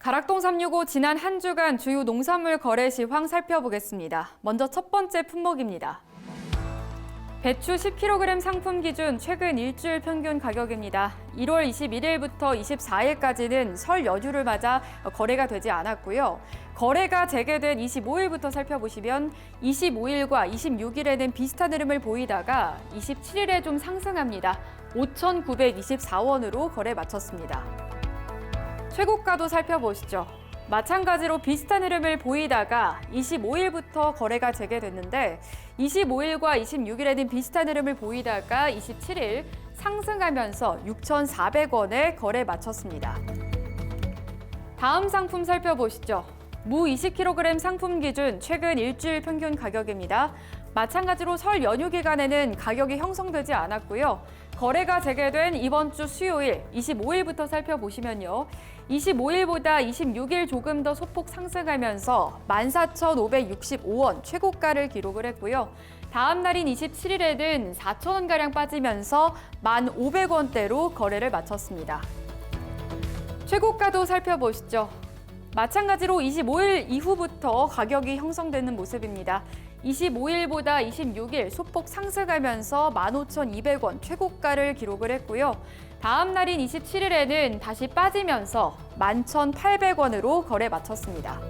가락동 365 지난 한 주간 주요 농산물 거래 시황 살펴보겠습니다. 먼저 첫 번째 품목입니다. 배추 10kg 상품 기준 최근 일주일 평균 가격입니다. 1월 21일부터 24일까지는 설 연휴를 맞아 거래가 되지 않았고요. 거래가 재개된 25일부터 살펴보시면 25일과 26일에는 비슷한 흐름을 보이다가 27일에 좀 상승합니다. 5,924원으로 거래 마쳤습니다. 최고가도 살펴보시죠. 마찬가지로 비슷한 흐름을 보이다가 25일부터 거래가 재개됐는데 25일과 26일에는 비슷한 흐름을 보이다가 27일 상승하면서 6,400원에 거래 마쳤습니다. 다음 상품 살펴보시죠. 무 20kg 상품 기준 최근 일주일 평균 가격입니다. 마찬가지로 설 연휴 기간에는 가격이 형성되지 않았고요. 거래가 재개된 이번 주 수요일 25일부터 살펴보시면요. 25일보다 26일 조금 더 소폭 상승하면서 14,565원 최고가를 기록을 했고요. 다음 날인 27일에는 4,000원가량 빠지면서 1,500원대로 거래를 마쳤습니다. 최고가도 살펴보시죠. 마찬가지로 25일 이후부터 가격이 형성되는 모습입니다. 25일보다 26일 소폭 상승하면서 15,200원 최고가를 기록을 했고요. 다음 날인 27일에는 다시 빠지면서 11,800원으로 거래 마쳤습니다.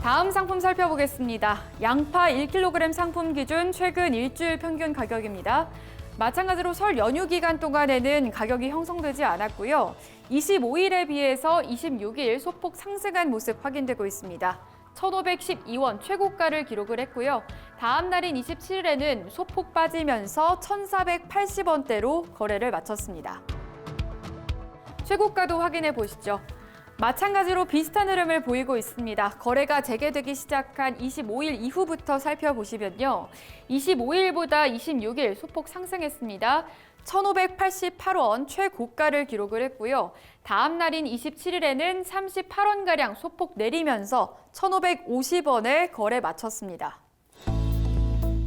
다음 상품 살펴보겠습니다. 양파 1kg 상품 기준 최근 일주일 평균 가격입니다. 마찬가지로 설 연휴 기간 동안에는 가격이 형성되지 않았고요. 25일에 비해서 26일 소폭 상승한 모습 확인되고 있습니다. 1,512원 최고가를 기록을 했고요. 다음 날인 27일에는 소폭 빠지면서 1,480원대로 거래를 마쳤습니다. 최고가도 확인해 보시죠. 마찬가지로 비슷한 흐름을 보이고 있습니다. 거래가 재개되기 시작한 25일 이후부터 살펴보시면요. 25일보다 26일 소폭 상승했습니다. 1,588원 최고가를 기록을 했고요. 다음 날인 27일에는 38원가량 소폭 내리면서 1,550원에 거래 마쳤습니다.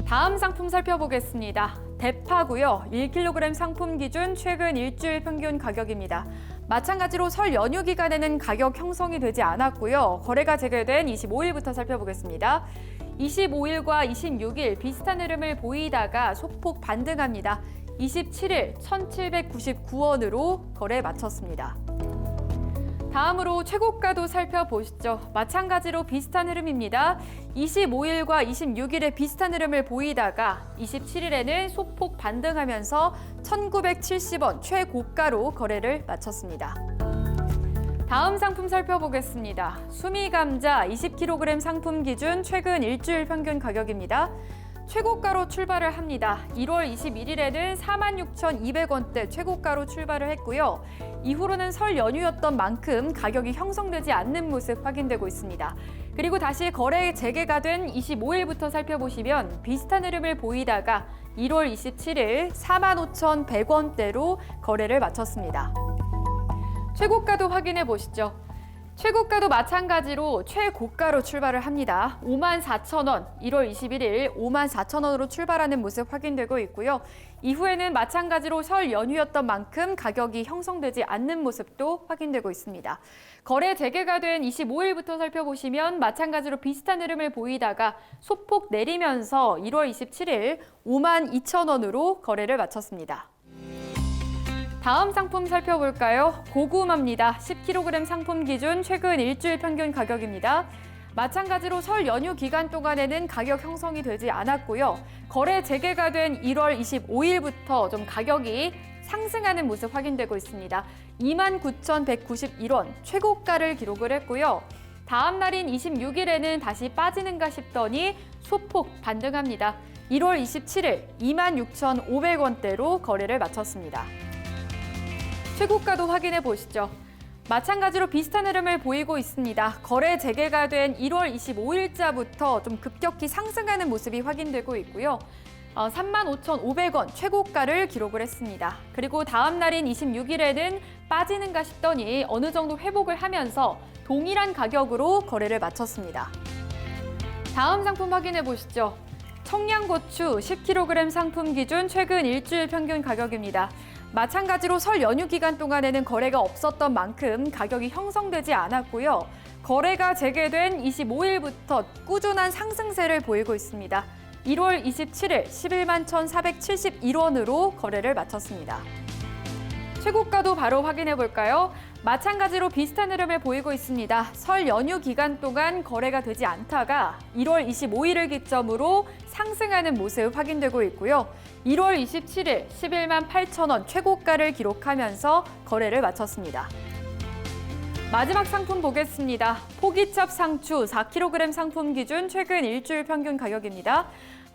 다음 상품 살펴보겠습니다. 대파고요. 1kg 상품 기준 최근 일주일 평균 가격입니다. 마찬가지로 설 연휴 기간에는 가격 형성이 되지 않았고요. 거래가 재개된 25일부터 살펴보겠습니다. 25일과 26일 비슷한 흐름을 보이다가 소폭 반등합니다. 27일 1,799원으로 거래 마쳤습니다. 다음으로 최고가도 살펴보시죠. 마찬가지로 비슷한 흐름입니다. 25일과 26일에 비슷한 흐름을 보이다가 27일에는 소폭 반등하면서 1,970원 최고가로 거래를 마쳤습니다. 다음 상품 살펴보겠습니다. 수미감자 20kg 상품 기준 최근 일주일 평균 가격입니다. 최고가로 출발을 합니다. 1월 21일에는 46,200원대 최고가로 출발을 했고요. 이후로는 설 연휴였던 만큼 가격이 형성되지 않는 모습 확인되고 있습니다. 그리고 다시 거래 재개가 된 25일부터 살펴보시면 비슷한 흐름을 보이다가 1월 27일 45,100원대로 거래를 마쳤습니다. 최고가도 확인해 보시죠. 최고가도 마찬가지로 최고가로 출발을 합니다. 54,000원, 1월 21일 54,000원으로 출발하는 모습 확인되고 있고요. 이후에는 마찬가지로 설 연휴였던 만큼 가격이 형성되지 않는 모습도 확인되고 있습니다. 거래 재개가 된 25일부터 살펴보시면 마찬가지로 비슷한 흐름을 보이다가 소폭 내리면서 1월 27일 52,000원으로 거래를 마쳤습니다. 다음 상품 살펴볼까요? 고구마입니다. 10kg 상품 기준 최근 일주일 평균 가격입니다. 마찬가지로 설 연휴 기간 동안에는 가격 형성이 되지 않았고요. 거래 재개가 된 1월 25일부터 좀 가격이 상승하는 모습 확인되고 있습니다. 29,191원 최고가를 기록을 했고요. 다음 날인 26일에는 다시 빠지는가 싶더니 소폭 반등합니다. 1월 27일 26,500원대로 거래를 마쳤습니다. 최고가도 확인해 보시죠. 마찬가지로 비슷한 흐름을 보이고 있습니다. 거래 재개가 된 1월 25일자부터 좀 급격히 상승하는 모습이 확인되고 있고요. 35,500원 최고가를 기록을 했습니다. 그리고 다음 날인 26일에는 빠지는가 싶더니 어느 정도 회복을 하면서 동일한 가격으로 거래를 마쳤습니다. 다음 상품 확인해 보시죠. 청양고추 10kg 상품 기준 최근 일주일 평균 가격입니다. 마찬가지로 설 연휴 기간 동안에는 거래가 없었던 만큼 가격이 형성되지 않았고요. 거래가 재개된 25일부터 꾸준한 상승세를 보이고 있습니다. 1월 27일 11만 1,471원으로 거래를 마쳤습니다. 최고가도 바로 확인해 볼까요? 마찬가지로 비슷한 흐름을 보이고 있습니다. 설 연휴 기간 동안 거래가 되지 않다가 1월 25일을 기점으로 상승하는 모습 확인되고 있고요. 1월 27일 11만 8천원 최고가를 기록하면서 거래를 마쳤습니다. 마지막 상품 보겠습니다. 포기첩 상추 4kg 상품 기준 최근 일주일 평균 가격입니다.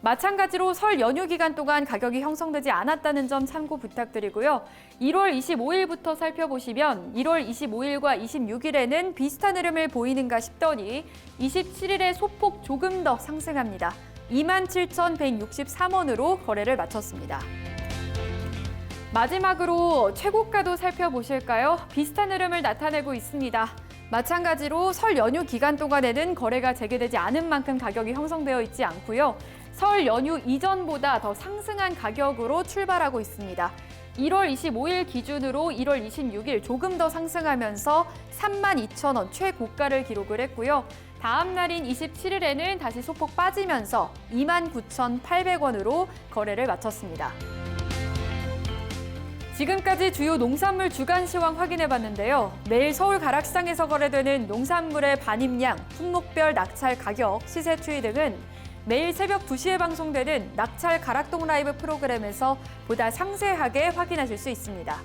마찬가지로 설 연휴 기간 동안 가격이 형성되지 않았다는 점 참고 부탁드리고요. 1월 25일부터 살펴보시면 1월 25일과 26일에는 비슷한 흐름을 보이는가 싶더니 27일에 소폭 조금 더 상승합니다. 27,163원으로 거래를 마쳤습니다. 마지막으로 최고가도 살펴보실까요? 비슷한 흐름을 나타내고 있습니다. 마찬가지로 설 연휴 기간 동안에는 거래가 재개되지 않은 만큼 가격이 형성되어 있지 않고요. 설 연휴 이전보다 더 상승한 가격으로 출발하고 있습니다. 1월 25일 기준으로 1월 26일 조금 더 상승하면서 32,000원 최고가를 기록을 했고요. 다음 날인 27일에는 다시 소폭 빠지면서 29,800원으로 거래를 마쳤습니다. 지금까지 주요 농산물 주간 시황 확인해봤는데요. 매일 서울 가락시장에서 거래되는 농산물의 반입량, 품목별 낙찰 가격, 시세 추이 등은 매일 새벽 2시에 방송되는 낙찰 가락동 라이브 프로그램에서 보다 상세하게 확인하실 수 있습니다.